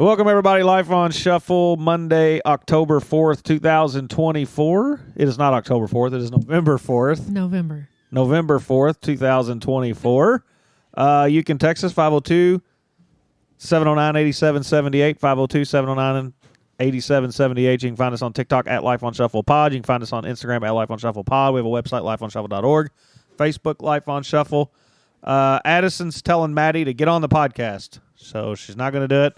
Welcome, everybody. Life on Shuffle, Monday, October 4th, 2024. It is not October 4th. It is November 4th. November 4th, 2024. You can text us, 502-709-8778, 502-709-8778. You can find us on TikTok at Life on Shuffle Pod. You can find us on Instagram at Life on Shuffle Pod. We have a website, lifeonshuffle.org. Facebook, Life on Shuffle. Addison's telling Maddie to get on the podcast, so she's not going to do it.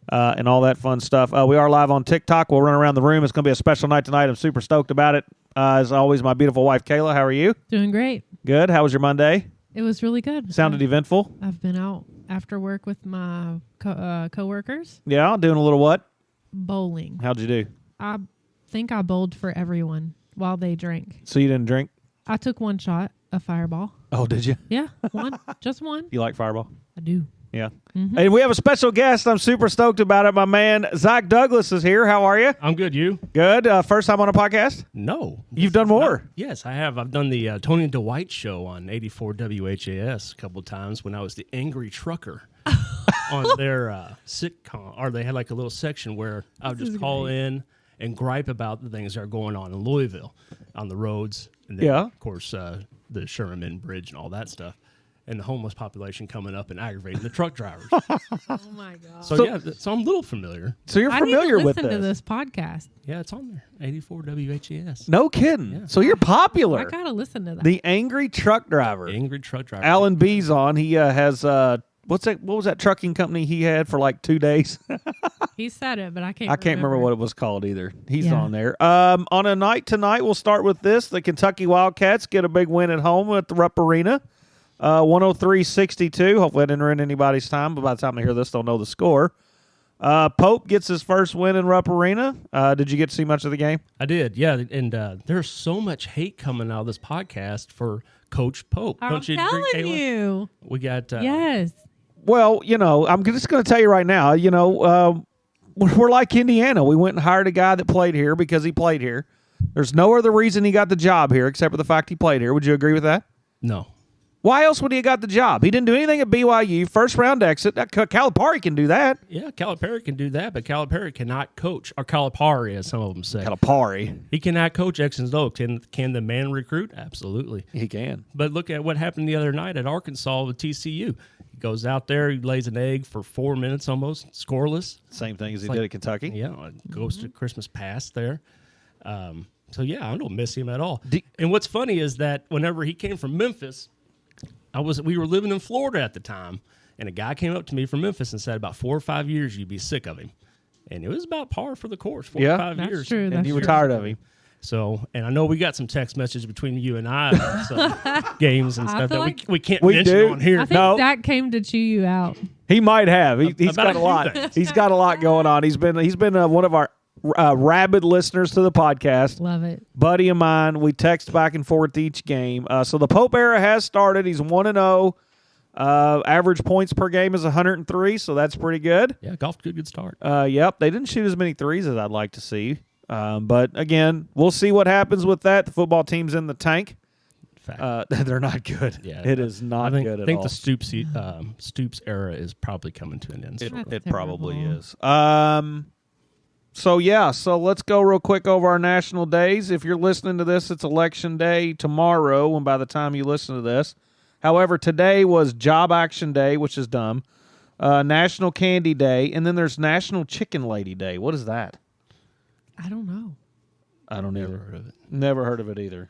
And all that fun stuff. We are live on TikTok. We'll run around the room. It's going to be a special night tonight. I'm super stoked about it. As always, my beautiful wife, Kayla. How are you? doing great. Good. How was your Monday? It was really good. Sounded eventful? I've been out after work with my coworkers. Yeah, doing a little what? Bowling. How'd you do? I think I bowled for everyone while they drank. So you didn't drink? I took one shot of Fireball. Oh, did you? Yeah, one. Just one. You like Fireball? I do. Yeah. Mm-hmm. And we have a special guest. I'm super stoked about it. My man, Zac Douglas, is here. How are you? I'm good. You? Good. First time on a podcast? No. You've done more? Yes, I have. I've done the Tony and Dwight show on 84 WHAS a couple of times when I was the angry trucker on their sitcom. Or they had like a little section where I would just call in and gripe about the things that are going on in Louisville on the roads. And then, of course, the Sherman Bridge and all that stuff. And the homeless population coming up and aggravating the truck drivers. Oh my god! So I'm a little familiar. So you're familiar with this? I need to listen to this podcast. Yeah, it's on there. 84 WHAS. No kidding. Yeah. So you're popular. I gotta listen to that. The angry truck driver. Angry truck driver. Alan B's on. He has what's that? What was that trucking company he had for like 2 days? He said it, but I can't. I can't remember what it was called either. He's Yeah. on there. On a night tonight, we'll start with this. The Kentucky Wildcats get a big win at home at the Rupp Arena. 103-62. Hopefully I didn't ruin anybody's time, but by the time I hear this, they'll know the score. Pope gets his first win in Rupp Arena. Did you get to see much of the game? I did, yeah. And there's so much hate coming out of this podcast for Coach Pope. I'm Don't you telling agree, Kayla? you. We got Yes. Well, I'm just going to tell you right now, we're like Indiana. We went and hired a guy that played here because he played here. There's no other reason he got the job here except for the fact he played here. Would you agree with that? no. Why else would he have got the job? He didn't do anything at BYU. First round exit. Calipari can do that. Yeah, Calipari can do that, but Calipari cannot coach, or Calipari, as some of them say. Calipari. He cannot coach X and O. Can the man recruit? Absolutely. He can. But look at what happened the other night at Arkansas with TCU. He goes out there, he lays an egg for 4 minutes almost, scoreless. Same thing as he did at Kentucky. Yeah, goes to Christmas past there. So, yeah, I don't miss him at all. Do- And what's funny is that whenever he came from Memphis, we were living in Florida at the time, and a guy came up to me from Memphis and said, about 4 or 5 years, you'd be sick of him. And it was about par for the course, 4 or 5 That's years. true. And That's you were true. tired of him. So, and I know we got some text messages between you and I about some games and I stuff feel that like we can't we mention do. on here. I think No. Zach came to chew you out. He might have. He's About got a a few lot. things. He's got a lot going on. He's been one of our rabid listeners to the podcast. Love it. Buddy of mine. We text back and forth each game. So the Pope era has started. He's 1-0. Average points per game is 103, so that's pretty good. Yeah, golf, good start. Yep, they didn't shoot as many threes as I'd like to see. But again, we'll see what happens with that. The football team's in the tank. Fact. They're not good. Yeah, it is not good at all. I think the Stoops era is probably coming to an end. It That's probably terrible. is. So let's go real quick over our national days. If you're listening to this, it's election day tomorrow, and by the time you listen to this. However, today was Job Action Day, which is dumb. National Candy Day, and then there's National Chicken Lady Day. What is that? I don't know. I don't Never either. heard of it. Never heard of it either.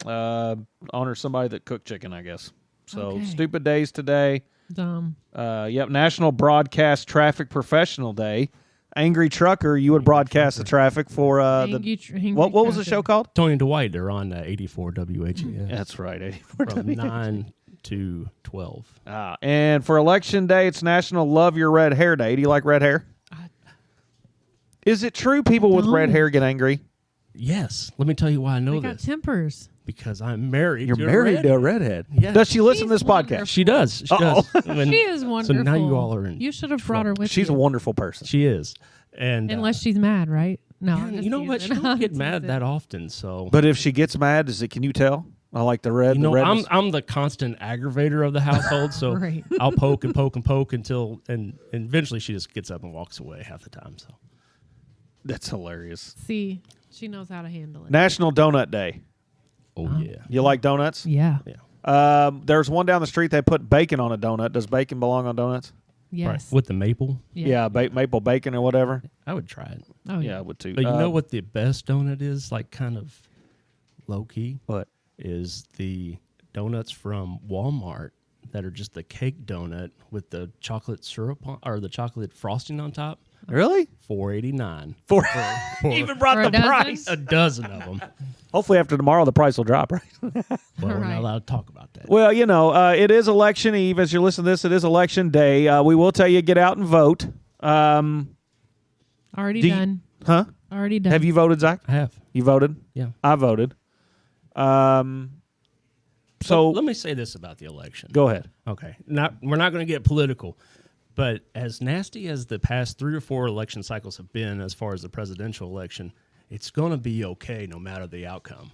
Honor somebody that cooked chicken, I guess. So Okay. stupid days today. Dumb. National Broadcast Traffic Professional Day. Angry Trucker, you would broadcast the traffic for what was the show called? Tony and Dwight, they're on 84 WHAS. That's right, 84 From 9 to 12. And for Election Day, it's National Love Your Red Hair Day. Do you like red hair? Is it true people with red hair get angry? Yes. Let me tell you why I know They got this. tempers. Because I'm married You're to married a to a redhead. redhead. Yeah. Does she listen to this She's podcast? wonderful. She does. She Uh-oh. does. And She is wonderful. So now you all are in. You should have brought her with She's you. a wonderful person. She is. And Unless she's mad, right? No. yeah, I'm just you know what? She teasing. don't get I'm mad teasing. that often. So But if she gets mad, can you tell? I like the red. You know, redness. I'm the constant aggravator of the household, so Right. I'll poke and poke and poke until and eventually she just gets up and walks away half the time. So That's hilarious. See, she knows how to handle it. National Donut Day. yeah. You like donuts? Yeah. There's one down the street that put bacon on a donut. Does bacon belong on donuts? Yes. Right. With the maple, Yeah, maple bacon or whatever. I would try it. Oh Yeah, yeah. I would too. But you know what the best donut is? Like kind of low key. What? Is the donuts from Walmart that are just the cake donut with the chocolate syrup or the chocolate frosting on top. Really? $4.89. For For even brought For the a dozen? price. a dozen of them. Hopefully after tomorrow the price will drop, right? Well, we're Right. not allowed to talk about that. Well, you know, it is election eve. As you're listening to this, it is election day. We will tell you get out and vote. Already Do you- done. Huh? Already done. Have you voted, Zach? I have. You voted? Yeah. I voted. So Let me say this about the election. go ahead. Okay. We're not going to get political, but as nasty as the past 3 or 4 election cycles have been as far as the presidential election, it's going to be okay no matter the outcome.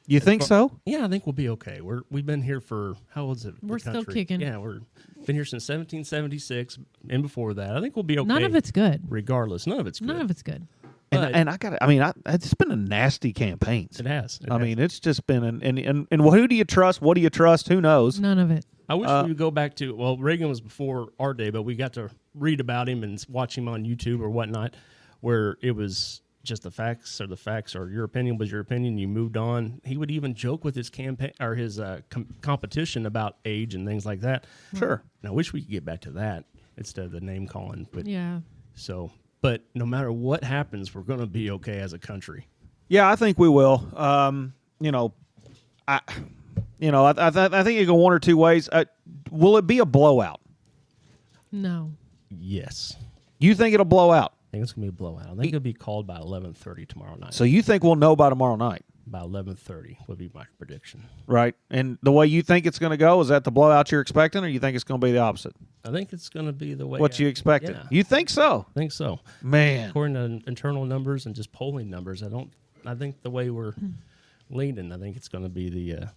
You think so? Yeah, I think we'll be okay. We've been here for how old is it? the We're still country? kicking. Yeah, we're been here since 1776 and before that. I think we'll be okay. None of it's good. regardless. None of it's good. None of it's good. But And I got to I mean, it's been a nasty campaign. it has. I mean, it's just been and who do you trust? What do you trust? Who knows? None of it. I wish we would go back to, well, Reagan was before our day, but we got to read about him and watch him on YouTube or whatnot, where it was just the facts, or your opinion was your opinion. You moved on. He would even joke with his campaign or his competition about age and things like that. Sure. And I wish we could get back to that instead of the name calling. But Yeah. but no matter what happens, we're going to be okay as a country. Yeah, I think we will. You know, I think you go one or two ways. Will it be a blowout? No. Yes. You think it'll blow out? I think it's going to be a blowout. I think it'll be called by 11:30 tomorrow night. So you think we'll know by tomorrow night, By 11:30 would be my prediction. right? And the way you think it's going to go, is that the blowout you're expecting, or you think it's going to be the opposite? I think it's going to be the way What you expected? Yeah, You think so? I think so. Man. According to internal numbers and just polling numbers, I think the way we're leaning, I think it's going to be the.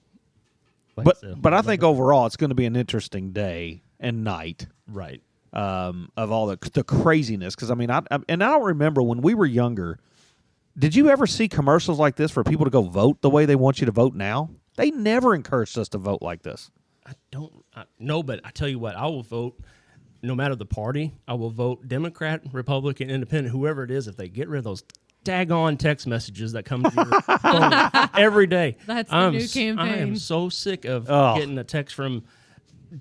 But I think overall it's going to be an interesting day and night right. of all the craziness. Because I mean, I don't remember when we were younger. Did you ever see commercials like this for people to go vote the way they want you to vote now? They never encouraged us to vote like this. No, but I tell you what, I will vote. No matter the party, I will vote Democrat, Republican, Independent, whoever it is. If they get rid of those daggone text messages that come to your phone every day. That's the new I campaign. am so sick of Oh. getting a text from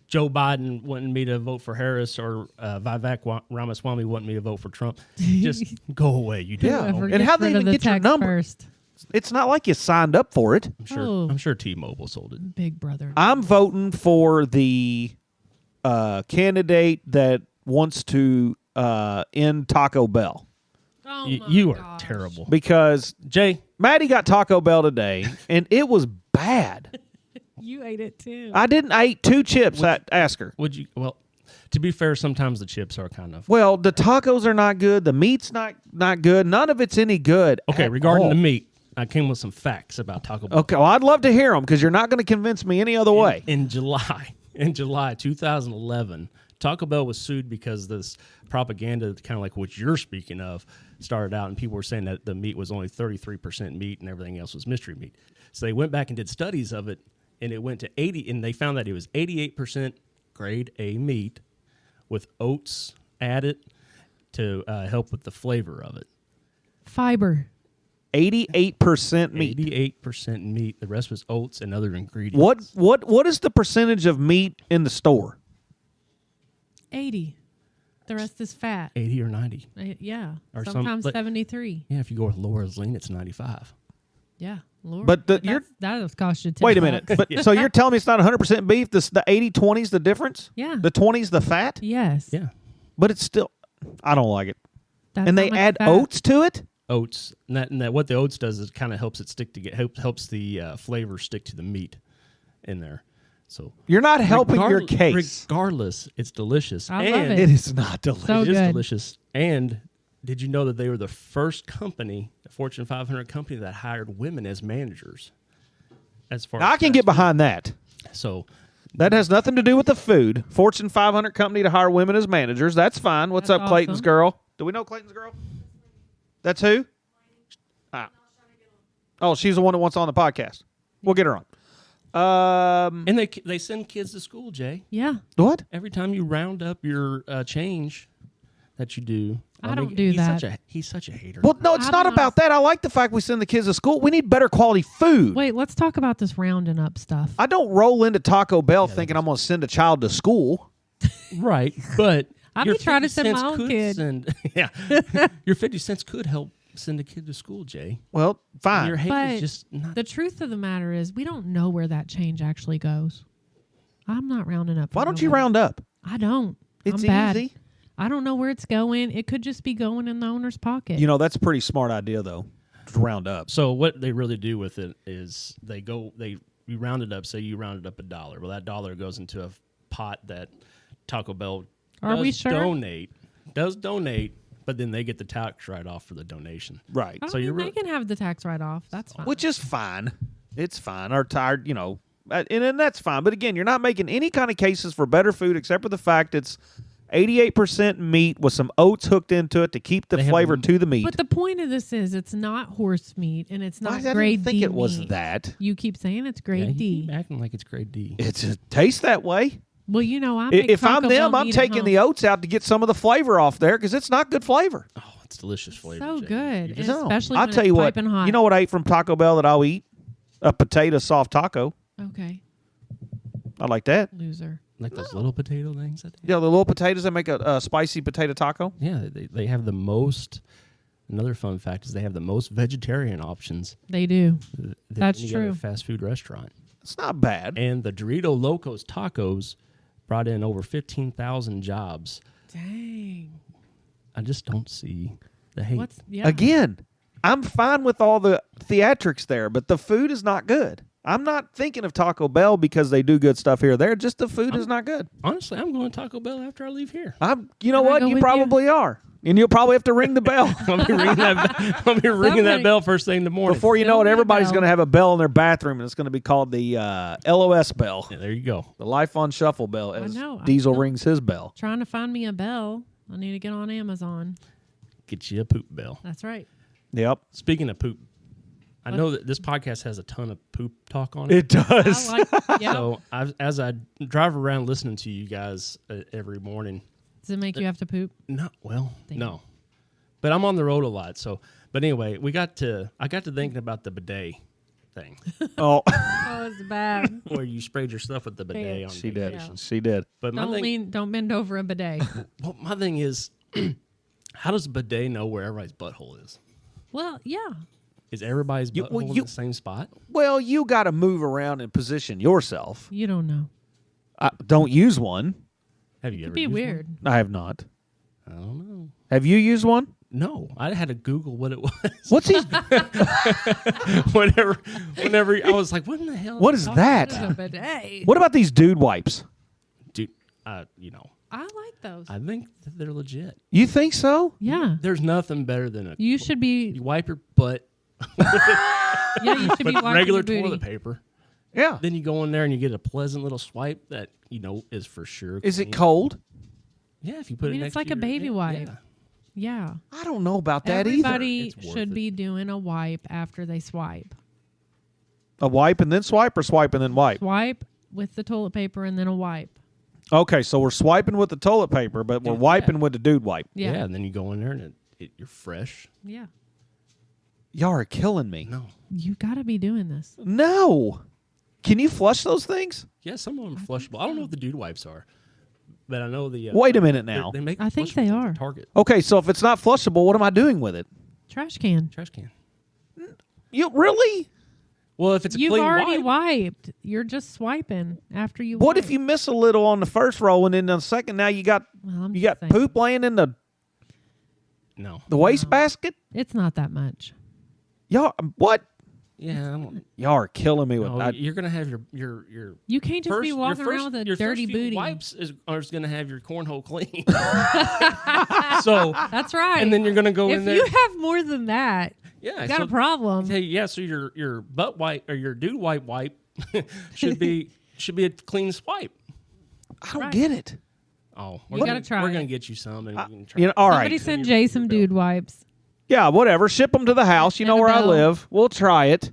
Joe Biden wanting me to vote for Harris or Vivek Ramaswamy wanting me to vote for Trump. Just go away. You do. Yeah. Whoever And gets how'd they rid of even the get your text number? first? It's not like you signed up for it. I'm sure T-Mobile sold it. Big brother. I'm voting for the candidate that wants to end Taco Bell Oh You are gosh. terrible. because Jay, Maddie got Taco Bell today, and it was bad. You ate it too. I ate 2 chips. Ask her. would you? Well, to be fair, sometimes the chips are kind of Well, the tacos are not good. The meat's not good. None of it's any good. okay. at Regarding all. the meat, I came with some facts about Taco Bell. Okay, well, I'd love to hear them because you're not going to convince me any other way. In July 2011, Taco Bell was sued because this propaganda, kind of like what you're speaking of, started out, and people were saying that the meat was only 33% meat and everything else was mystery meat. So they went back and did studies of it, and it went to 80, and they found that it was 88% grade A meat with oats added to help with the flavor of it. Fiber. 88% meat. 88% meat. The rest was oats and other ingredients. What is the percentage of meat in the store? 80. The rest is fat. 80 or 90. Yeah. Or some- Sometimes but- 73. Yeah, if you go with Laura's Lean, it's 95. Yeah. Lord. But that'll cost you $10. wait a minute. But so you're telling me it's not 100% beef? The 80-20 is the difference? Yeah. The 20 is the fat? Yes. Yeah. But it's still, I don't like it. That's And how they much add fat. oats to it? Oats. And that what the oats does is kind of helps it stick to helps the flavor stick to the meat in there. So You're not helping your case. Regardless, it's delicious. I and love it. It is not delicious. So It is good. delicious. And did you know that they were the first company, a Fortune 500 company, that hired women as managers? as far Now, as I can get behind that. So That has nothing to do with the food. Fortune 500 company to hire women as managers. That's fine. What's That's up, Clayton's awesome. girl? Do we know Clayton's girl? That's who? Oh, she's the one that wants on the podcast. We'll get her on. and they send kids to school, Jay. Yeah. What? Every time you round up your change that you do. I don't do that. He's such a hater. Well, no, it's I'll not be about that. I like the fact we send the kids to school. We need better quality food. Wait, let's talk about this rounding up stuff. I don't roll into Taco Bell thinking I'm going to send a child to school. Right, but I'd your be trying to 50 send my cents own could kid. Your 50 cents could help send a kid to school, Jay. Well, fine. Your hate But is just not. the truth of the matter is, we don't know where that change actually goes. I'm not rounding up. Why don't you round up? I don't. It's I'm bad. easy. I don't know where it's going. It could just be going in the owner's pocket. You know, that's a pretty smart idea, though, to round up. So what they really do with it is you round it up. Say you rounded up $1. Well, that dollar goes into a pot that Taco Bell Are we sure? does donate, but then they get the tax write-off for the donation. Right. I mean, they can have the tax write-off. That's fine. Which is fine. It's fine. Or tired, you know, and that's fine. But again, you're not making any kind of cases for better food except for the fact it's 88% meat with some oats hooked into it to keep the flavor to the meat. But the point of this is, it's not horse meat and it's not I grade didn't think D it was meat. that. You keep saying it's grade You D. keep acting like it's grade D. It tastes that way. Well, you know, I make If I'm Taco them, Bell I'm meat at taking home. the oats out to get some of the flavor off there because it's not good flavor. Oh, it's delicious flavor. So Jay. good, You and just- No. especially I'll when tell it's you what. piping hot. You know what I ate from Taco Bell that I'll eat? A potato soft taco. Okay, I like that. loser. like those little potato things. That Yeah, the little potatoes that make a spicy potato taco. yeah, they have the most. Another fun fact is they have the most vegetarian options. They do. Than That's any other true. fast food restaurant. It's not bad. And the Dorito Locos Tacos brought in over 15,000 jobs. Dang. I just don't see the hate. Again, I'm fine with all the theatrics there, but the food is not good. I'm not thinking of Taco Bell because they do good stuff here or there. Just the food is not good. Honestly, I'm going to Taco Bell after I leave here. You know Can I what? go You with probably are. And you'll probably have to ring the bell. I'll be ringing that bell first thing in the morning. Before you know it, Ring the everybody's bell. going to have a bell in their bathroom, and it's going to be called the LOS bell. Yeah, there you go. The Life on Shuffle bell, as know. Diesel I'm rings his bell. Trying to find me a bell. I need to get on Amazon. Get you a poop bell. That's right. Yep. Speaking of poop, I know that this podcast has a ton of poop talk on it. It does. Yeah. So as I drive around listening to you guys every morning, Does it make you have to poop? no, Thank no, but I'm on the road a lot. So, but anyway, I got to thinking about the bidet thing Oh, Oh, it's bad. where you sprayed your stuff with the bidet on she did. vacation. She did. But my thing, Don't bend over a bidet. well, my thing is, how does a bidet know where everybody's butthole is? Well, yeah. Is everybody's butthole in the same spot? Well, you got to move around and position yourself. You don't know. Don't use one. Have you It'd ever be used weird. I have not. one? I don't know. Have you used one? No, I had to Google what it was. What's he? whenever I was like, what in the hell? What is that? It's a bidet. What about these dude wipes? Dude, I like those. I think that they're legit. You think so? Yeah. There's nothing better than You should be. you wipe your butt Yeah, you should be with wiping regular your booty. toilet paper. Yeah. Then you go in there and you get a pleasant little swipe that is for sure. Is it clean. cold? Yeah, if you put I mean, it it's next like to a your- baby yeah, wipe. yeah. Yeah. I don't know about that Everybody It's worth should it. be doing a wipe after they swipe. either. A wipe and then swipe, or swipe and then wipe? Swipe with the toilet paper and then a wipe. Okay, so we're swiping with the toilet paper, but we're Yeah. wiping with the dude wipe. Yeah. Yeah. and then you go in there and you're fresh. Yeah. Y'all are killing me. No. You got to be doing this. No. Can you flush those things? Yeah, some of them are flushable. I don't know what the dude wipes are, but I know the. Wait a minute now. They make I think flushables they at are. Target Okay, so if it's not flushable, what am I doing with it? Trash can. trash can. You really? Well, if it's a You've clean already wipe, wiped. You're just swiping after you What wipe. if you miss a little on the first roll and then on the second? Now you got Well, I'm you just got saying. poop laying in the no. wastebasket. It's not that much. Y'all, what? Yeah, I don't. Y'all are killing me with No, that. you're gonna have your You can't just first, be walking around with a your dirty first few booty. wipes are gonna have your cornhole clean. So That's right. and then you're gonna go if in there. you have more than that, Yeah, You got a problem. Hey, yeah, so your butt wipe or your dude wipe should be a clean swipe. I don't get it. Oh, You gotta try We're it. gonna get you some, and you can try. All Somebody right. send Jay some dude wipes. Yeah, whatever. Ship them to the house. You know And a where I bell. live. We'll try it.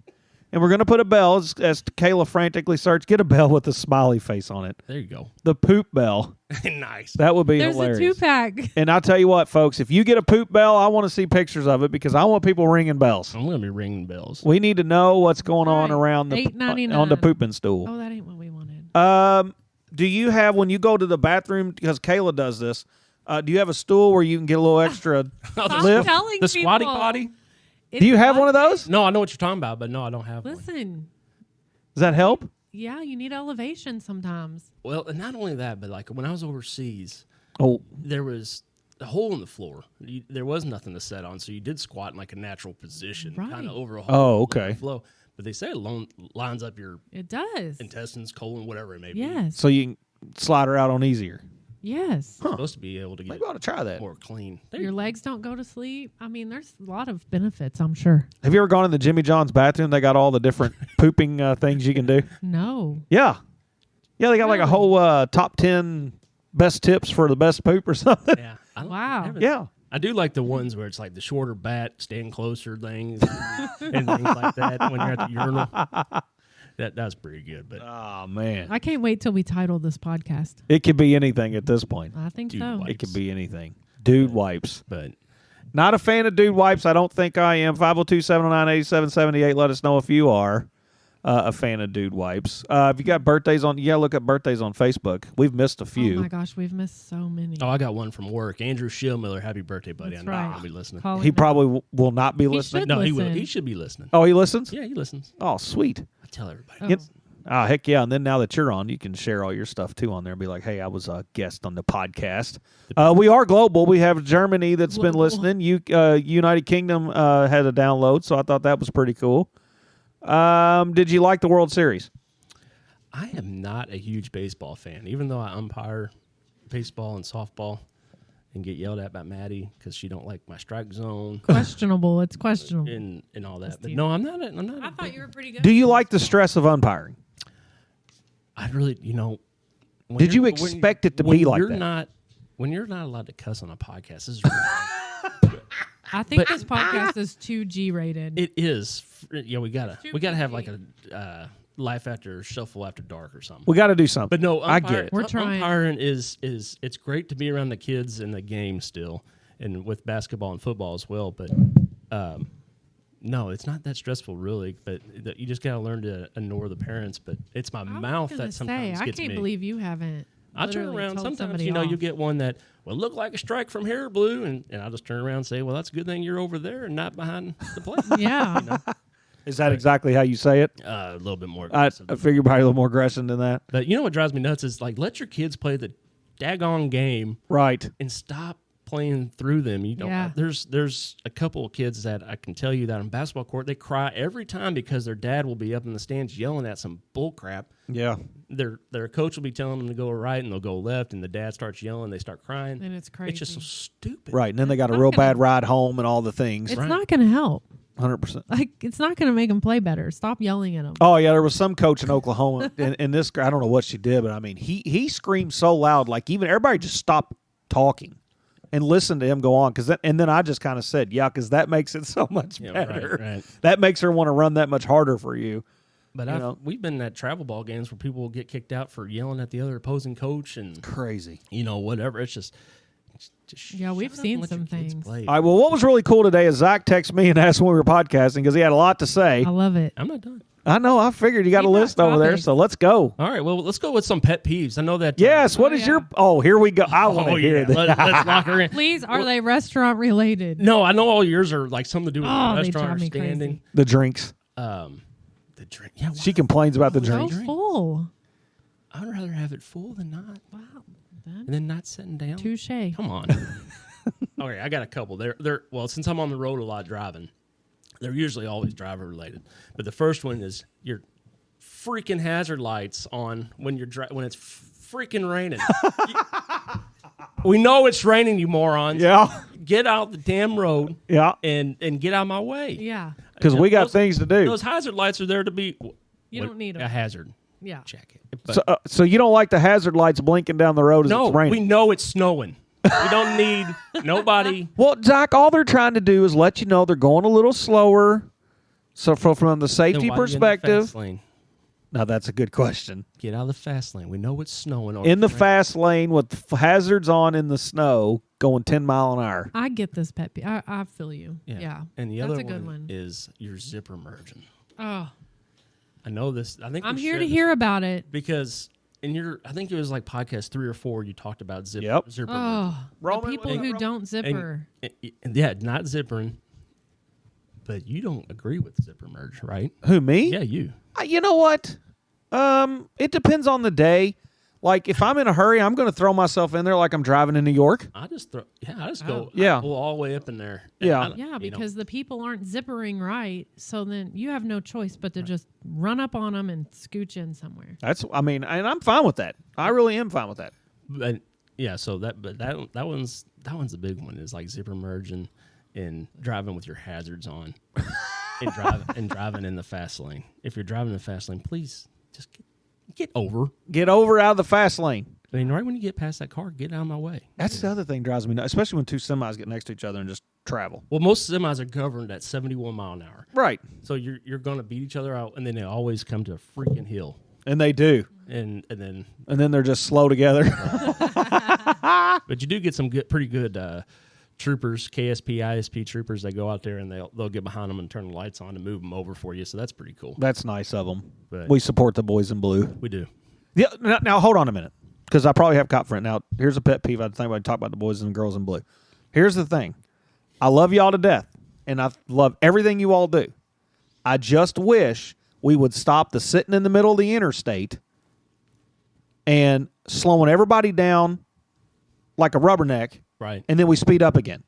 And we're going to put a bell, as Kayla frantically searched, get a bell with a smiley face on it. There you go. The poop bell. Nice. That would be There's hilarious. a 2-pack. And I'll tell you what, folks, if you get a poop bell, I want to see pictures of it because I want people ringing bells. I'm gonna be ringing bells. We need to know what's going on Right. around the $8.99. on the pooping stool. Oh, that ain't what we wanted. Do you have, when you go to the bathroom, because Kayla does this, do you have a stool where you can get a little extra Stop lift? telling The people. squatty potty? It's Do you have not- one of those? No, I know what you're talking about, but no, I don't have one. Listen, Does that help? yeah, you need elevation sometimes. Well, and not only that, but like when I was overseas, Oh, there was a hole in the floor. There was nothing to set on, so you did squat in like a natural position, Right. kind of over a hole. Oh, in okay. the flow. But they say it lines up your It does. intestines, colon, whatever it may be. Yes. so you can slide her out on easier. Yes. You're supposed to be able to get Maybe I ought to try that. more clean. There Your you legs don't go to sleep. I mean, there's a lot of benefits, I'm sure. Have you ever gone in the Jimmy John's bathroom? They got all the different pooping things you can do. No. Yeah. Yeah, they got like a Really? whole top 10 best tips for the best poop or something. Yeah. I Wow. haven't- Yeah. I do like the ones where it's like the shorter bat, stand closer things, and things like that when you're at the urinal. That's pretty good. But Oh, man. I can't wait till we title this podcast. It could be anything at this point. I think Dude, so. wipes. It could be anything. Dude wipes. but Not a fan of dude wipes. I don't think I am. 502-709-8778. Let us know if you are a fan of dude wipes. If you got birthdays on, look at birthdays on Facebook. We've missed a Oh few. my gosh, we've missed so many. I got one from work. Andrew Schillmiller, happy birthday, buddy! That's I know right. he'll be listening. Call He him probably will not be He listening. should. No, he will. listen. He should be listening. Oh, he listens? Yeah, he listens. Oh, sweet. I tell everybody. Oh. Yep. Oh, heck yeah. And then now that you're on, you can share all your stuff too on there and be like, hey, I was a guest on the podcast. We are global. We have Germany that's been Global. listening. United Kingdom had a download, so I thought that was pretty cool. Did you like the World Series? I am not a huge baseball fan, even though I umpire baseball and softball and get yelled at by Maddie because she don't like my strike zone Questionable. It's questionable. and all that. But Steve. no, I'm not. I'm not. I thought you were pretty good. Do you like the stress of umpiring? I really, when Did you you're- expect it to when be like you're that? Not, when you're not allowed to cuss on a podcast, this is really I think But- this podcast is 2G rated. it is. Yeah, we gotta Too have like PG. a life after shuffle after dark or something. We got to do something. But no, I get it. We're trying. Umpiring is it's great to be around the kids in the game still, and with basketball and football as well. But no, it's not that stressful really. But you just gotta learn to ignore the parents. But it's my I was mouth gonna that sometimes say, gets I can't me. believe you haven't. I turn literally around told sometimes. somebody You off. get one that look like a strike from here, blue, and I just turn around and say, well, that's a good thing you're over there and not behind the plate. Yeah. Is that exactly how you say it? A little bit more I aggressive. figure probably a little more aggressive than that. But you know what drives me nuts is like let your kids play the daggone game Right. and stop playing through them. You know, Yeah. there's a couple of kids that I can tell you that on basketball court they cry every time because their dad will be up in the stands yelling at some bull crap. Yeah. Their coach will be telling them to go right and they'll go left, and the dad starts yelling. They start crying. And it's crazy. It's just so stupid. Right. And then they got a not real gonna- bad ride home and all the things. It's Right. not going to help. 100%. Like, it's not going to make them play better. Stop yelling at them. Oh yeah, there was some coach in Oklahoma, and this I don't know what she did, but I mean he screamed so loud, like even everybody just stopped talking and listened to him go on, and then I just kind of said, yeah, because that makes it so much Yeah, better. right. That makes her want to run that much harder for you. But we've been at travel ball games where people will get kicked out for yelling at the other opposing coach and Crazy. whatever. It's just Yeah, we've shut up seen and let your some kids things. play. All right. Well, what was really cool today is Zach texted me and asked when we were podcasting because he had a lot to say. I love it. I'm not done. I know. I figured you got a You got list over there, topics. so let's go. All right, well, let's go with some pet peeves. I know that. Yes. What is yeah. your? Oh, here we go. I want to hear this. Let's lock her in. Please, are they restaurant related? No, I know all yours are like something to do with Oh, the they restaurant drive or me standing. crazy. The drinks. The drink. Yeah, She complains about the So drinks. full. I'd rather have it full than not, Wow. and then not sitting down. Touche. Come on. Okay, I got a couple. They're well, since I'm on the road a lot driving, they're usually always driver related. But the first one is your freaking hazard lights on when you're when it's freaking raining. We know it's raining, you morons. Yeah. get out the damn road. Yeah. And get out of my way. Yeah. Because we got things to do. Those hazard lights are there to be. You don't need them. A hazard. Yeah. Check it. But So you don't like the hazard lights blinking down the road as no, it's raining? we know it's snowing. We don't need nobody. Well, Zach, all they're trying to do is let you know they're going a little slower. So from the safety Then why are you in the perspective, fast lane? now that's a good question. Get out of the fast lane. We know it's snowing. In the fast lane with hazards on in the snow, going 10 mile an hour. I get this pet peeve. I feel you. Yeah. And the That's other a good one. is your zipper merging. Oh, I know this. I think I'm we here shared to this hear about it. because in your, I think it was like podcast 3 or 4. You talked about zipper. Yep. Zipper Oh, the Roman, people what who about don't zipper. yeah, not zippering. But you don't agree with zipper merge, right? Who, me? Yeah, you. You know what? It depends on the day. Like, if I'm in a hurry, I'm going to throw myself in there like I'm driving in New York. I just go. Yeah. I pull all the way up in there. Yeah. Yeah, because the people aren't zippering right, so then you have no choice but to just run up on them and scooch in somewhere. And I'm fine with that. I really am fine with that. But yeah, so that one's the big one is like zipper merging and driving with your hazards on and driving in the fast lane. If you're driving in the fast lane, please just get over. Get over out of the fast lane. I mean, right when you get past that car, get out of my way. That's the other thing drives me nuts, especially when two semis get next to each other and just travel. Well, most semis are governed at 71 mile an hour. Right. So you're going to beat each other out, and then they always come to a freaking hill. And they do. And then They're just slow together. but you do get some pretty good troopers, KSP, ISP troopers that go out there and they'll get behind them and turn the lights on and move them over for you. So that's pretty cool. That's nice of them. But We support the boys in blue. we do. Yeah. Now hold on a minute, because I probably have cop friend. Now here's a pet peeve. I think I talk about the boys and girls in blue. Here's the thing. I love y'all to death, and I love everything you all do. I just wish we would stop the sitting in the middle of the interstate and slowing everybody down like a rubberneck, Right. and then we speed up again.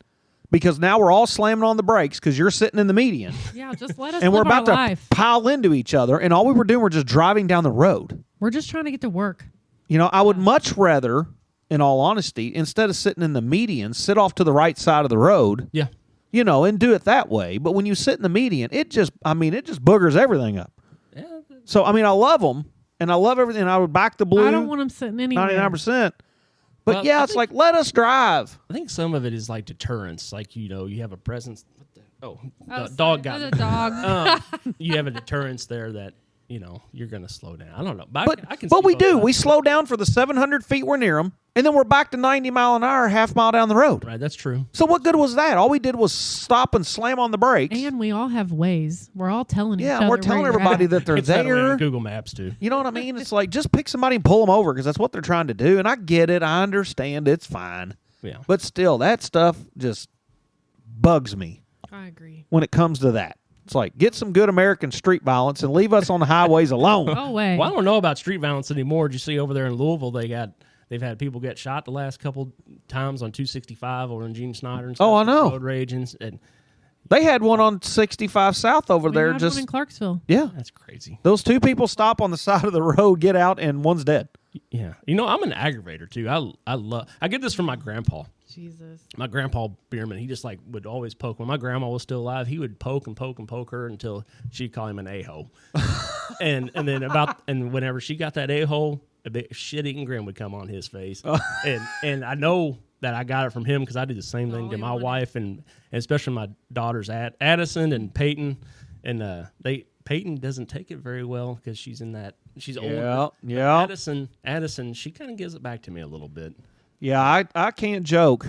Because now we're all slamming on the brakes because you're sitting in the median. Yeah, just let us And we're live our about to life. pile into each other, and all we were doing was just driving down the road. We're just trying to get to work. You know, I would much rather, in all honesty, instead of sitting in the median, sit off to the right side of the road, Yeah. you know, and do it that way. But when you sit in the median, it just boogers everything up. Yeah. So, I love them, and I love everything. I would back the blue I don't want them sitting anywhere. 99%. But Well, yeah, I it's think- like, let us drive. I think some of it is like deterrence. Like, you have a presence. Oh, The sorry, dog got there's me. a dog. You have a deterrence there that, you're going to slow down. I don't know. But I can but see we both do. sides. We slow down for the 700 feet we're near them, and then we're back to 90 mile an hour, half mile down the road. Right, that's true. So what good was that? All we did was stop and slam on the brakes. And we all have ways. We're all telling each other. Yeah, we're telling where you're everybody at. that they're It's that way there. on Google Maps, too. You know what I mean? It's like, just pick somebody and pull them over, because that's what they're trying to do. And I get it. I understand. It's fine. Yeah. But still, that stuff just bugs me I agree. when it comes to that. It's like, get some good American street violence and leave us on the highways alone. No way. Well, I don't know about street violence anymore. Did you see over there in Louisville, they've had people get shot the last couple times on 265 over in Gene Snyder and stuff. Oh, I know. Road rage and They had one on 65 South over We there. had Just one in Clarksville. yeah, that's crazy. those two people stop on the side of the road, get out, and one's dead. Yeah. I'm an aggravator, too. I get this from my grandpa. Jesus. My grandpa Bierman, he just would always poke. When my grandma was still alive, he would poke and poke and poke her until she'd call him an a-hole. and whenever she got that a-hole, a big shit-eating grin would come on his face. And I know that I got it from him because I do the same thing Oh, to you my want it. wife and especially my daughters Addison and Peyton. And Peyton doesn't take it very well because she's older. Yeah. Addison, she kind of gives it back to me a little bit. Yeah, I can't joke.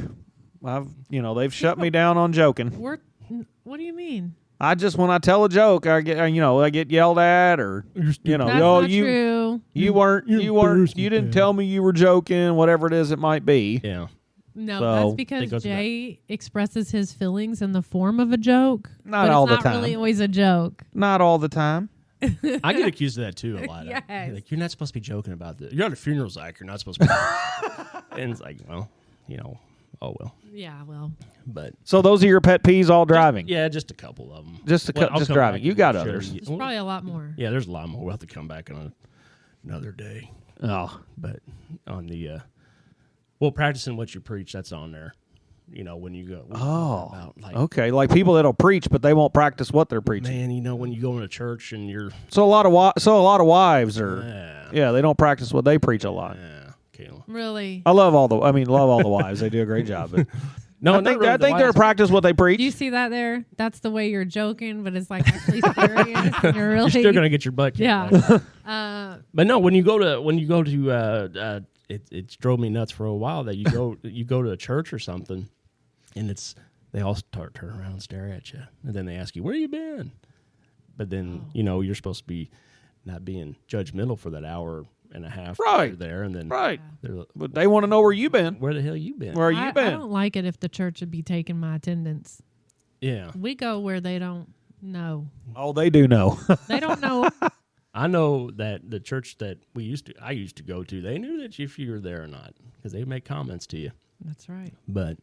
They've shut me down on joking. What do you mean? I just, when I tell a joke, I get yelled at, or That's yo, not true. you didn't tell me you were joking, whatever it is it might be. Yeah. No, So- that's It because goes Jay expresses his feelings in the form of a joke. Not but all it's the not time. really always a joke. Not all the time. I get accused of that too a lot. Yes. Like, you're not supposed to be joking about this. You're at a funeral, Zach. You're not supposed to be. And it's like, well, oh well. Yeah, well. But So those are your pet peeves, all driving. yeah, just a couple of them. Just I'll come driving. back You and got share others. you- There's probably a lot more. Yeah, there's a lot more. We'll have to come back on another day. Oh, But on the practicing what you preach, that's on there. when you go. Oh, about, okay. Like people that'll preach, but they won't practice what they're preaching. Man, when you go into church and you're So a lot of wives are they don't practice what they preach a lot. yeah, Kayla. Really? I love all the wives. They do a great job. But No, I think they're practice what they preach. Do you see that there? That's the way you're joking, but it's like actually serious. And you're really You're still gonna get your butt kicked. Yeah. But no, when you go to it drove me nuts for a while that you go to a church or something, and they all start turn around and stare at you, and then they ask you where you been, but then you're supposed to be not being judgmental for that hour and a half Right. you're there, and then Right. they're like, But they want to know where you been. where the hell you been? Where you I been? don't like it if the church would be taking my attendance. Yeah, We go where they don't know. Oh, they do know. They don't know. I know that the church that I used to go to, they knew that if you were there or not because they make comments to you. That's right. But,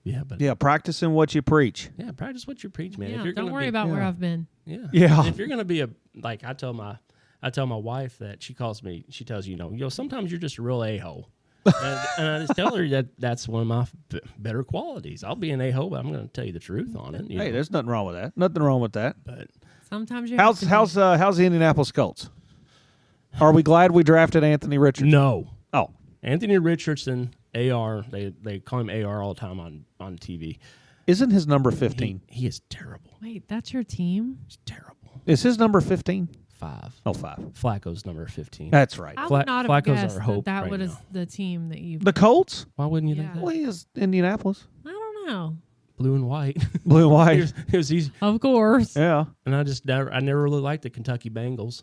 Yeah, practicing what you preach. yeah, practice what you preach, man. Yeah, If you're don't gonna worry be, about where I've been. Yeah. Yeah. If you're gonna be I tell my wife that she tells you, sometimes you're just a real a-hole. and I just tell her that's one of my better qualities. I'll be an a-hole, but I'm going to tell you the truth on it. Hey, there's nothing wrong with that. Nothing wrong with that. But Sometimes you How's the Indianapolis Colts? Are we glad we drafted Anthony Richardson? no, Oh, Anthony Richardson, AR. They call him AR all the time on TV. isn't his number 15? He is terrible. Wait, that's your team? He's terrible. Is his number 15? 5. Oh, 5. Flacco's number 15. That's right. I would not have Flacco's guessed our hope that right was now. the team that you. The Colts? Why wouldn't you Yeah. think that? Well, he is Indianapolis. I don't know. Blue and white. Blue and white. it was easy. Of course. Yeah. And I never really liked the Kentucky Bengals.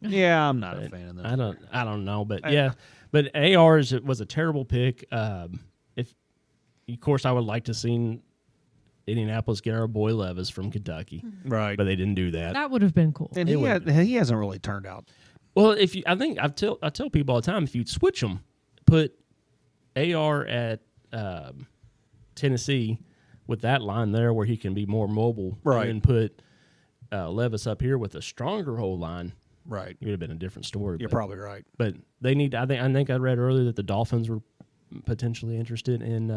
Yeah, I'm not a fan of that. I don't know, but yeah. But AR was a terrible pick. If of course I would like to see Indianapolis get our boy Levis from Kentucky, Right. but they didn't do that. That would have been cool. And he hasn't really turned out. Well, I tell people all the time, if you switch them, put AR at Tennessee with that line there where he can be more mobile, Right. and put Levis up here with a stronger whole line, Right. it would have been a different story. You're but, probably right. but they need. I think I read earlier that the Dolphins were potentially interested in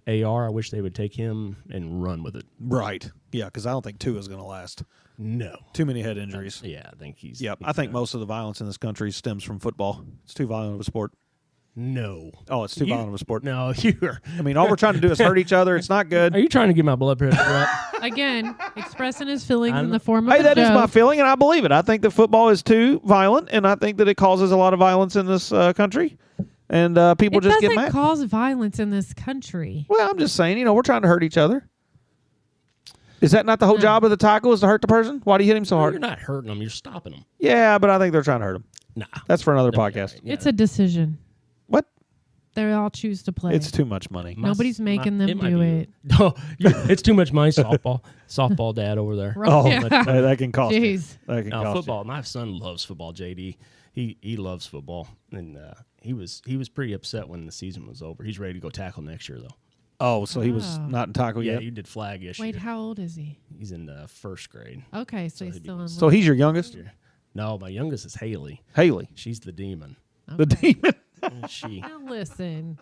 AR. I wish they would take him and run with it. Right. Yeah, because I don't think Tua is going to last. No. Too many head injuries. Yeah, I think he's. Yep. he's I think done. most of the violence in this country stems from football. It's too violent of a sport. No. Oh, it's too violent of a sport. No, you're. I mean, all we're trying to do is hurt each other. It's not good. Are you trying to get my blood pressure up? Again, expressing his feelings I in know. the form of Hey, a that is my joke. feeling, and I believe it. I think that football is too violent, and I think that it causes a lot of violence in this country, and people It just get doesn't mad. cause violence in this country. Well, I'm just saying, we're trying to hurt each other. Is that not the whole job of the tackle, is to hurt the person? Why do you hit him so hard? You're not hurting them. You're stopping them. Yeah, but I think they're trying to hurt him. Nah. That's for another podcast. Yeah. It's a decision. What? They all choose to play. It's too much money. Nobody's making them might do be- it. No, it's too much money. Softball dad over there. Right. Oh, Yeah. hey, that can cost you. Jeez. That can cost Football. My son loves football. JD, he loves football, and he was pretty upset when the season was over. He's ready to go tackle next year though. you. Oh, so he was Oh. not in tackle Yeah, yet? he did flag this Wait, year. how old is he? He's in the first grade. Okay, so he's he'd be- still in. So he's your youngest? No, my youngest is Haley. Haley. She's the demon. The demon And she Now listen.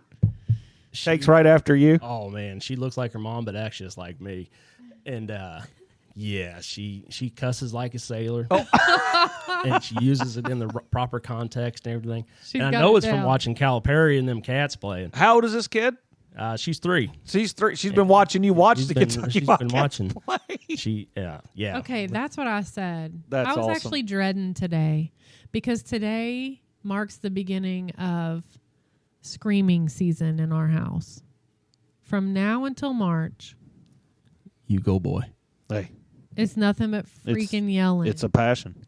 takes right after you. Oh man, she looks like her mom, but actually it's like me. And yeah, she cusses like a sailor. Oh. And she uses it in the proper context and everything. She's and I got know it it's from down. watching Calipari and them cats playing. How old is this kid? She's 3. She's 3. She's been watching you watch She's the been- Kentucky she's been Wildcats watching. play. She yeah. Okay, that's what I said. That's I was awesome. actually dreading today because today marks the beginning of screaming season in our house. From now until March, You go, boy. Hey, it's nothing but freaking yelling. it's a passion.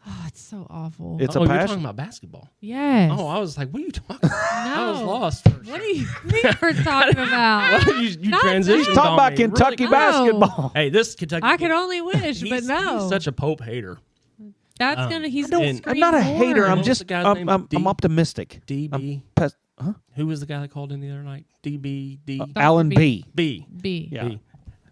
Oh, it's so awful. It's a You're passion. talking about basketball. yes. Oh, I was like, what are you talking about? I was No. lost. What do you think we're talking about? you Not transitioned. He's talking on about me. Kentucky Really- basketball. Hey, this Kentucky. I can only wish, but he's no. such a Pope hater. That's gonna. He's don't- gonna I'm scream I'm not a more. hater. I'm What's just the guy's I'm, name? I'm, D- I'm optimistic. DB. Huh? Who was the guy that called in the other night? DB. Alan B. B. B. Yeah. B.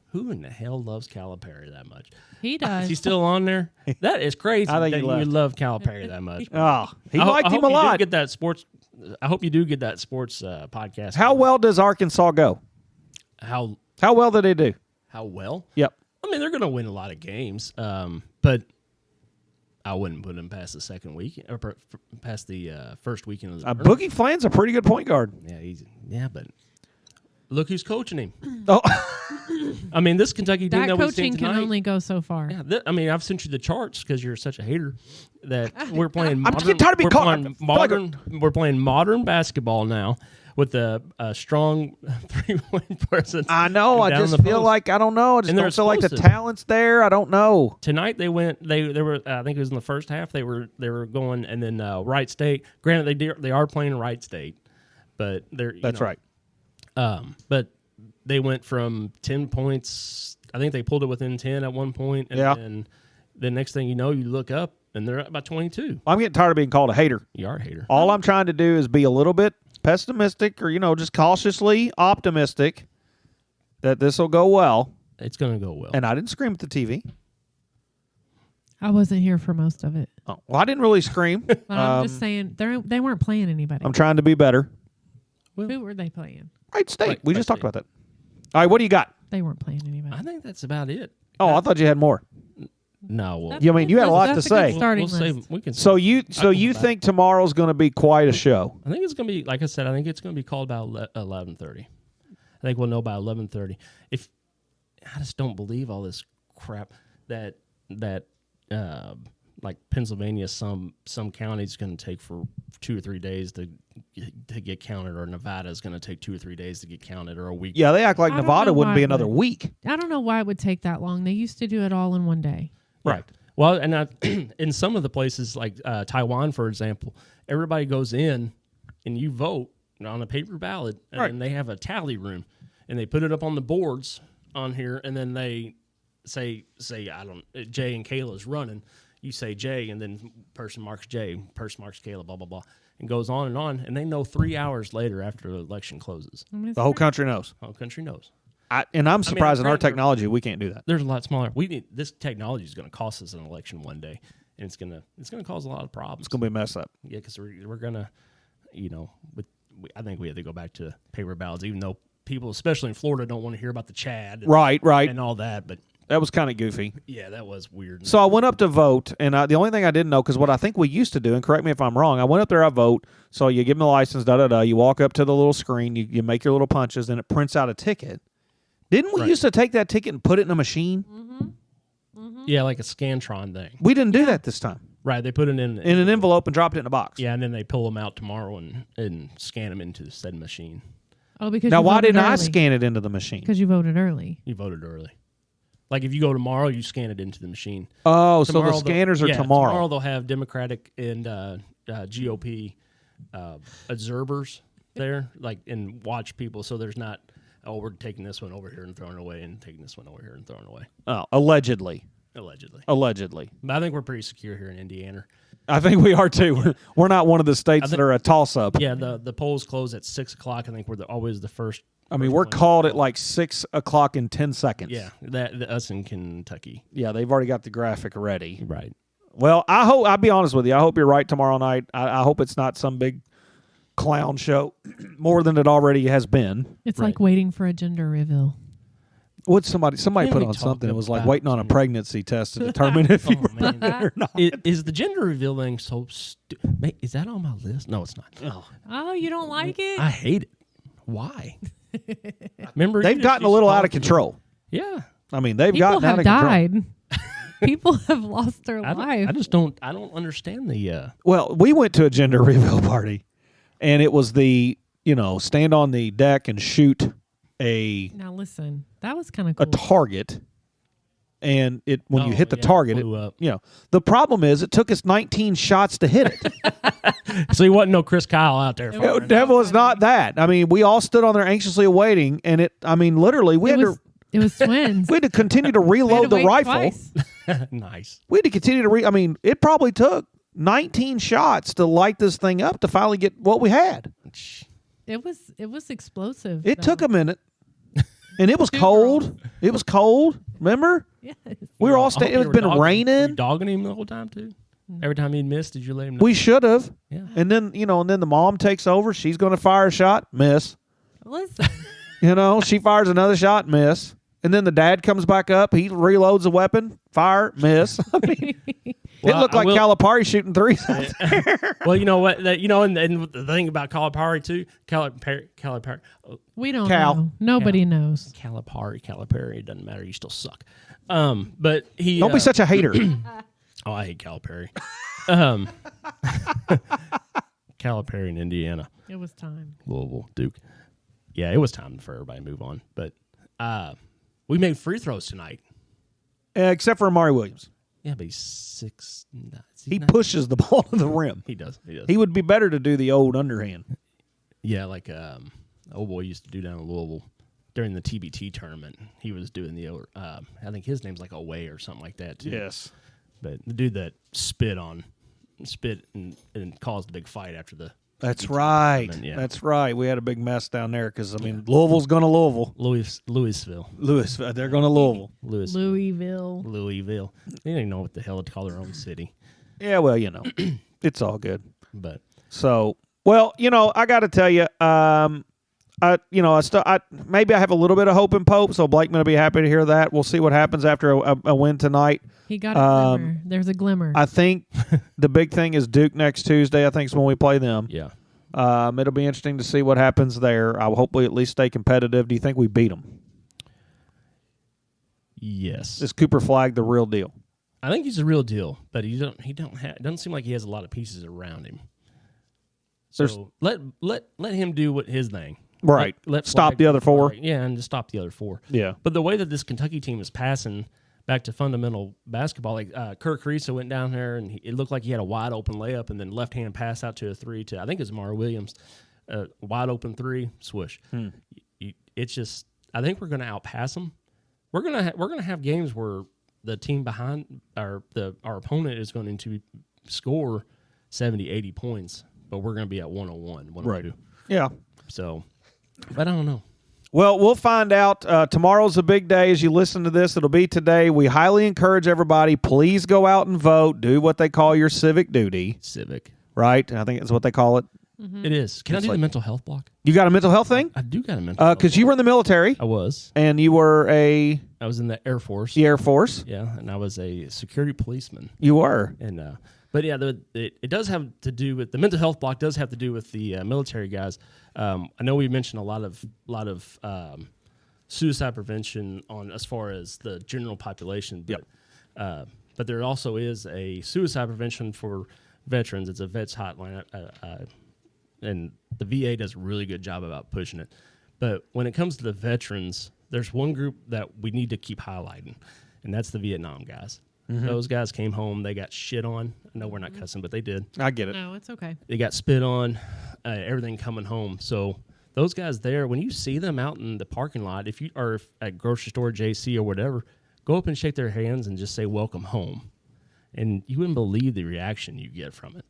Who in the hell loves Calipari that much? He does. Is he still on there? That is crazy I think that he you left. love Calipari that much. Oh, he I liked hope him a you did lot. Get that sports I hope you do get that sports podcast. How well does Arkansas go? How well did they do? How well? Yep. I mean, they're going to win a lot of games, but I wouldn't put them past the second week or past the first weekend of the tournament. Boogie Flan's a pretty good point guard. Yeah, but look who's coaching him. Oh, I mean, this Kentucky team that we've seen coaching tonight, can only go so far. Yeah, I mean, I've sent you the charts because you're such a hater that we're playing. I'm getting tired of being caught. We're playing modern basketball now with a strong 3-point presence. I know. I just feel like I don't know. I just don't feel like the talent's there. I don't know. Tonight they went. They were. I think it was in the first half. They were going, and then Wright State. Granted, they are playing Wright State, but they're that's right. But they went from 10 points. I think they pulled it within 10 at one point, and then the next thing you know, you look up and they're at about 22. I'm getting tired of being called a hater. You are a hater. All I'm trying to do is be a little bit pessimistic, or just cautiously optimistic that this will go well. It's going to go well. And I didn't scream at the TV. I wasn't here for most of it. Oh, well, I didn't really scream. But I'm just saying they weren't playing anybody. I'm trying to be better. Who were they playing? Wright State. We just talked about that. All right, what do you got? They weren't playing anybody. I think that's about it. Oh, I thought you had more. No, well, you had a lot to say. So you think tomorrow's going to be quite a show? I think it's going to be, like I said, I think it's going to be called about 11:30. I think we'll know by 11:30. If I just don't believe all this crap that like Pennsylvania, some counties going to take for 2 or 3 days to get counted, or Nevada is going to take 2 or 3 days to get counted, or a week. Yeah, they act like Nevada wouldn't be another week. I don't know why it would take that long. They used to do it all in one day. Right. Well, and in some of the places like Taiwan, for example, everybody goes in and you vote on a paper ballot, and then they have a tally room, and they put it up on the boards on here, and then they say Jay and Kayla's running. You say Jay, and then person marks Jay, person marks Kayla, blah, blah, blah, and goes on, and they know 3 hours later after the election closes. The whole country knows. The whole country knows. I'm surprised in our technology we can't do that. There's a lot smaller. This technology is going to cost us an election one day, and it's going to cause a lot of problems. It's going to be a mess up. Yeah, because we're going to, I think we have to go back to paper ballots, even though people, especially in Florida, don't want to hear about the Chad. Right. And all that, but that was kind of goofy. Yeah, that was weird. So I went up to vote, and the only thing I didn't know, because what I think we used to do, and correct me if I'm wrong, I went up there, I vote, so you give them the license, you walk up to the little screen, you make your little punches, and it prints out a ticket. Didn't we used to take that ticket and put it in a machine? Mm-hmm. Mm-hmm. Yeah, like a Scantron thing. We didn't do that this time. Right, they put it in an envelope and dropped it in a box. Yeah, and then they pull them out tomorrow and scan them into said machine. Oh, because now why didn't I scan it into the machine? Because you voted early. You voted early. Like if you go tomorrow, you scan it into the machine. Oh, tomorrow, so the scanners are tomorrow. Tomorrow they'll have Democratic and GOP observers there, and watch people. So there's not, we're taking this one over here and throwing it away, and taking this one over here and throwing it away. Oh, allegedly. Allegedly. But I think we're pretty secure here in Indiana. I think we are too. We're not one of the states that are a toss-up. Yeah, the polls close at 6 o'clock. I think we're always the first. I mean, we're called at like 6 o'clock in 10 seconds. Yeah, us in Kentucky. Yeah, they've already got the graphic ready. Right. Well, I'll be honest with you. I hope you're right tomorrow night. I hope it's not some big clown show more than it already has been. It's like waiting for a gender reveal. What somebody put on something? It was like waiting on a pregnancy test to determine if you were pregnant or not. Is the gender reveal thing so stupid? Is that on my list? No, it's not. Oh, you don't like it? I hate it. Why? Remember, they've gotten a little out of control. Yeah, I mean they've gotten out of control. People have died. People have lost their life. I just don't. I don't understand the. Well, we went to a gender reveal party, and it was the stand on the deck and shoot Now listen, that was kind of cool. A target, and when you hit the target, blew up. The problem is it took us 19 shots to hit it. So you wasn't no Chris Kyle out there. Devil is not that. I mean, we all stood on there anxiously awaiting, and literally it was twins. We had to continue to reload the rifle. Nice. We had to continue to it probably took 19 shots to light this thing up to finally get what we had. It was explosive. It took a minute. And it was cold. It was cold. Remember? Yes. We were all staying. It had been raining. Were you dogging him the whole time too? Every time he'd miss, did you let him know? We should have. Yeah. And then, and then the mom takes over. She's going to fire a shot, miss. Listen. She fires another shot, miss. And then the dad comes back up. He reloads the weapon, fire, miss. I mean, it looked like Calipari shooting threes out there. Well, you know what? And the thing about Calipari, too, Calipari. We don't know. Nobody knows. Calipari, it doesn't matter. You still suck. But he... Don't be such a hater. Oh, I hate Calipari. Calipari in Indiana. It was time. Louisville, Duke. Yeah, it was time for everybody to move on. But we made free throws tonight. Except for Amari Williams. Yeah, but he's 6'9". He pushes the ball to the rim. He does. He would be better to do the old underhand. Yeah, like old boy used to do down in Louisville during the TBT tournament. He was doing the I think his name's like Away or something like that, too. Yes. But the dude that spit and caused a big fight after the... That's right. Yeah. That's right. We had a big mess down there because, Louisville's going to Louisville. Louisville. They're going to Louisville. Louisville. They don't even know what the hell to call their own city. Yeah, well, it's all good. But so, well, I got to tell you, maybe I have a little bit of hope in Pope, so Blakeman will be happy to hear that. We'll see what happens after a win tonight. He got a glimmer. There's a glimmer. I think the big thing is Duke next Tuesday. I think is when we play them. Yeah. It'll be interesting to see what happens there. I'll hopefully at least stay competitive. Do you think we beat them? Yes. Is Cooper Flagg the real deal? I think he's the real deal, but it doesn't seem like he has a lot of pieces around him. So let him do what his thing. Right. Let stop Flagg the other four. Yeah, and just stop the other four. Yeah. But the way that this Kentucky team is passing back to fundamental basketball, like Kirk Carissa went down there and it looked like he had a wide open layup and then left hand pass out to a three to I think it was Amari Williams, wide open three, swoosh. It's just I think we're going to outpass them. We're gonna have games where the team behind our opponent is going to score 70, 80 points, but we're going to be at 101, 102. Right. Yeah. So, but I don't know. Well, we'll find out. Tomorrow's a big day. As you listen to this, it'll be today. We highly encourage everybody, please go out and vote. Do what they call your civic duty. Civic. Right? I think it's what they call it. Mm-hmm. It is. Can I do the mental health block? You got a mental health thing? I do got a mental health because you were in the military. I was. And you were I was in the Air Force. The Air Force? Yeah, and I was a security policeman. You were. And but yeah, it does have to do with the mental health block. Does have to do with the military guys. I know we mentioned a lot of suicide prevention on as far as the general population. But, but there also is a suicide prevention for veterans. It's a vets hotline, and the VA does a really good job about pushing it. But when it comes to the veterans, there's one group that we need to keep highlighting, and that's the Vietnam guys. Mm-hmm. Those guys came home. They got shit on. I know we're not cussing, but they did. I get it. No, it's okay. They got spit on, everything coming home. So those guys there, when you see them out in the parking lot, if you are at grocery store, JC or whatever, go up and shake their hands and just say, welcome home. And you wouldn't believe the reaction you get from it.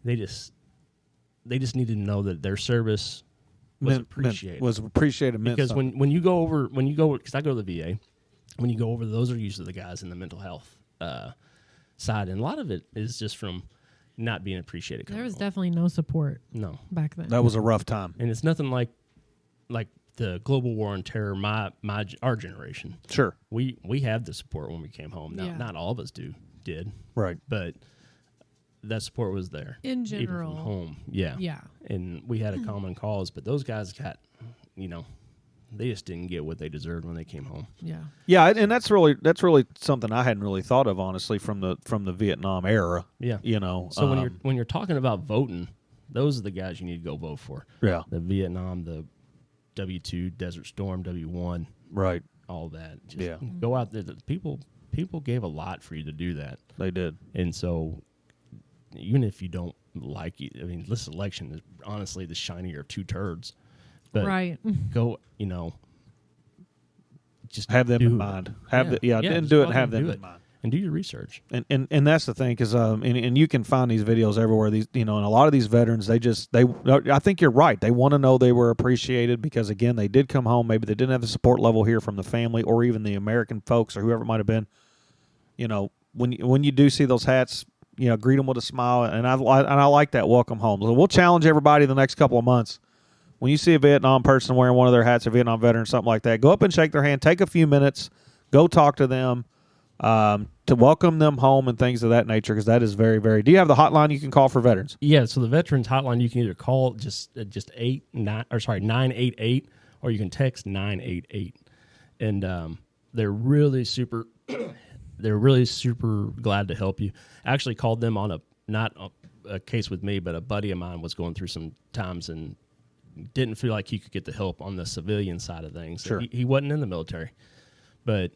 They just need to know that their service was appreciated. Because when you go over, because I go to the VA, when you go over, those are usually the guys in the mental health side, and a lot of it is just from not being appreciated. There was definitely no support. No, back then. That was a rough time, and it's nothing like the global war on terror. Our generation. Sure, we had the support when we came home. Now, not all of us did right, but that support was there in general. Even from home. Yeah, and we had a common cause, but those guys got, they just didn't get what they deserved when they came home. Yeah, and that's really something I hadn't really thought of, honestly, from the Vietnam era. Yeah, So when you're talking about voting, those are the guys you need to go vote for. Yeah, the Vietnam, the W2, Desert Storm, W1, right, all that. Just go out there. People gave a lot for you to do that. They did, and so even if you don't like it, I mean, this election is honestly the shinier of two turds. But right. Go, just have them in mind. Didn't do it and have them in mind. And do your research. And that's the thing, because and you can find these videos everywhere. These and a lot of these veterans, I think you're right. They want to know they were appreciated because, again, they did come home. Maybe they didn't have the support level here from the family or even the American folks or whoever it might have been. When you do see those hats, greet them with a smile, and I like that welcome home. So we'll challenge everybody the next couple of months. When you see a Vietnam person wearing one of their hats, a Vietnam veteran, something like that, go up and shake their hand. Take a few minutes. Go talk to them to welcome them home and things of that nature, because that is very, very. Do you have the hotline you can call for veterans? Yeah, so the veterans hotline, you can either call just 988, or you can text 988, and they're really super. They're really super glad to help you. I actually called them on not a case with me, but a buddy of mine was going through some times and didn't feel like he could get the help on the civilian side of things. Sure. He wasn't in the military, but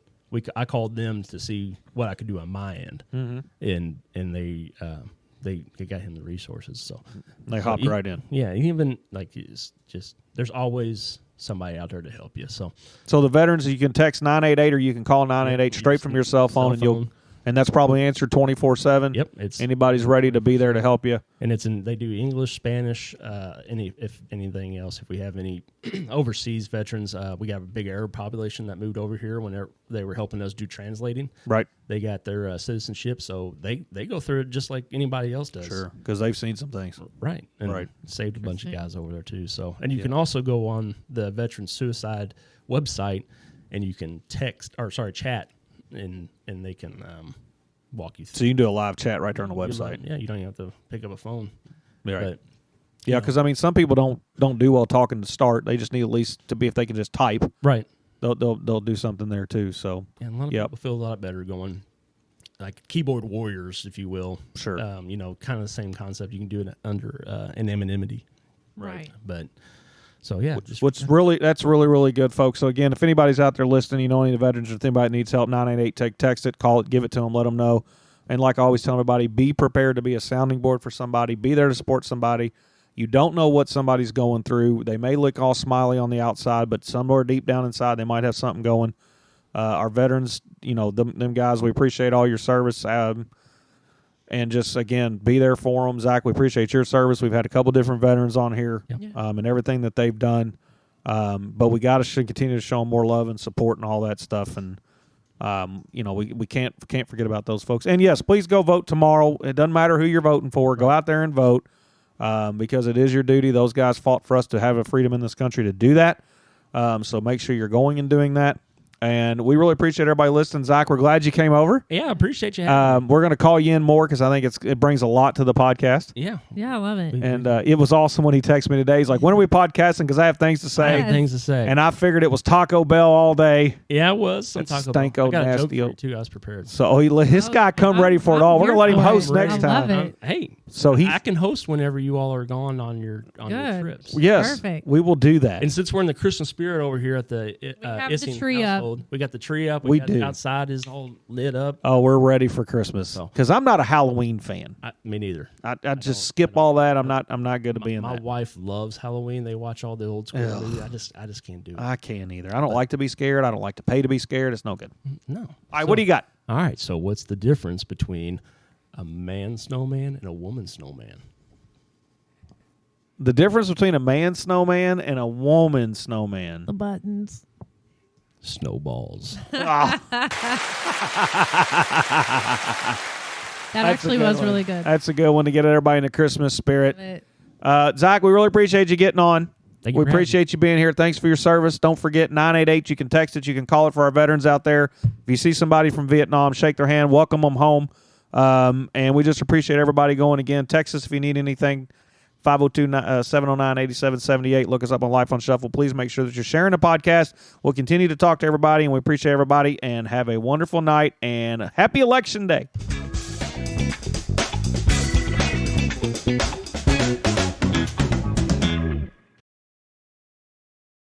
I called them to see what I could do on my end, and they got him the resources. So They hopped right in. Yeah, even it's just there's always somebody out there to help you. So the veterans, you can text 988 or you can call 988 straight from your cell phone, and that's probably answered 24/7. Yep, anybody's ready to be there to help you. And they do English, Spanish, if anything else. If we have any overseas veterans, we got a big Arab population that moved over here when they were helping us do translating. Right. They got their citizenship, so they go through it just like anybody else does. Sure, because they've seen some things. Right. And saved a bunch of guys over there too. So, and you can also go on the Veteran Suicide website, and you can chat, and they can walk you through. So you can do a live chat right there on the website. Yeah, you don't even have to pick up a phone. Right. But, yeah, because some people don't do well talking to start. They just need at least to be, if they can just type. Right. They'll do something there too. So and a lot of people feel a lot better going like keyboard warriors, if you will. Sure. Kind of the same concept. You can do it under anonymity. Right. But so yeah, that's really, really good, folks. So again, if anybody's out there listening, any of the veterans, or if anybody needs help, 988, text it, call it, give it to them, let them know. And like I always tell everybody, be prepared to be a sounding board for somebody. Be there to support somebody. You don't know what somebody's going through. They may look all smiley on the outside, but somewhere deep down inside, they might have something going. Our veterans, them guys, we appreciate all your service. And just, again, be there for them. Zach, we appreciate your service. We've had a couple different veterans on here and everything that they've done. But we got to continue to show them more love and support and all that stuff. And, we can't forget about those folks. And, yes, please go vote tomorrow. It doesn't matter who you're voting for. Go out there and vote. Because it is your duty. Those guys fought for us to have a freedom in this country to do that. So make sure you're going and doing that. And we really appreciate everybody listening. Zach, we're glad you came over. Yeah, I appreciate you having me. We're going to call you in more because I think it brings a lot to the podcast. Yeah. Yeah, I love it. And it was awesome when he texted me today. He's like, when are we podcasting? Because I have things to say. I have things to say. And I figured it was Taco Bell all day. Yeah, it was. Some Taco Bell. Stanko I got a joke nasty. for it too. I was prepared. So his guy come ready for it all. We're going to let him host next time. Love it. Hey, so I can host whenever you all are gone on your trips. Yes, perfect. We will do that. And since we're in the Christmas spirit over here at the have the Issing tree household, we got the tree up. We do. Outside is all lit up. Oh, we're ready for Christmas. Because I'm not a Halloween fan. Me neither. I just skip all that. I'm not good to be in that. My wife loves Halloween. They watch all the old school movies. I just can't do it. I can't either. I don't like to be scared. I don't like to pay to be scared. It's no good. No. All right, what do you got? All right. So what's the difference between a man snowman and a woman snowman? The difference between a man snowman and a woman snowman. The buttons. Snowballs. That actually was really good. That's a good one to get everybody in the Christmas spirit. Love Zach, we really appreciate you getting on. Thank you. We appreciate you being here. Thanks for your service. Don't forget 988. You can text it. You can call it for our veterans out there. If you see somebody from Vietnam, shake their hand, welcome them home. And we just appreciate everybody going again. Text us if you need anything. 502-709-8778. Look us up on Life on Shuffle. Please make sure that you're sharing the podcast. We'll continue to talk to everybody, and we appreciate everybody. And have a wonderful night, and happy Election Day.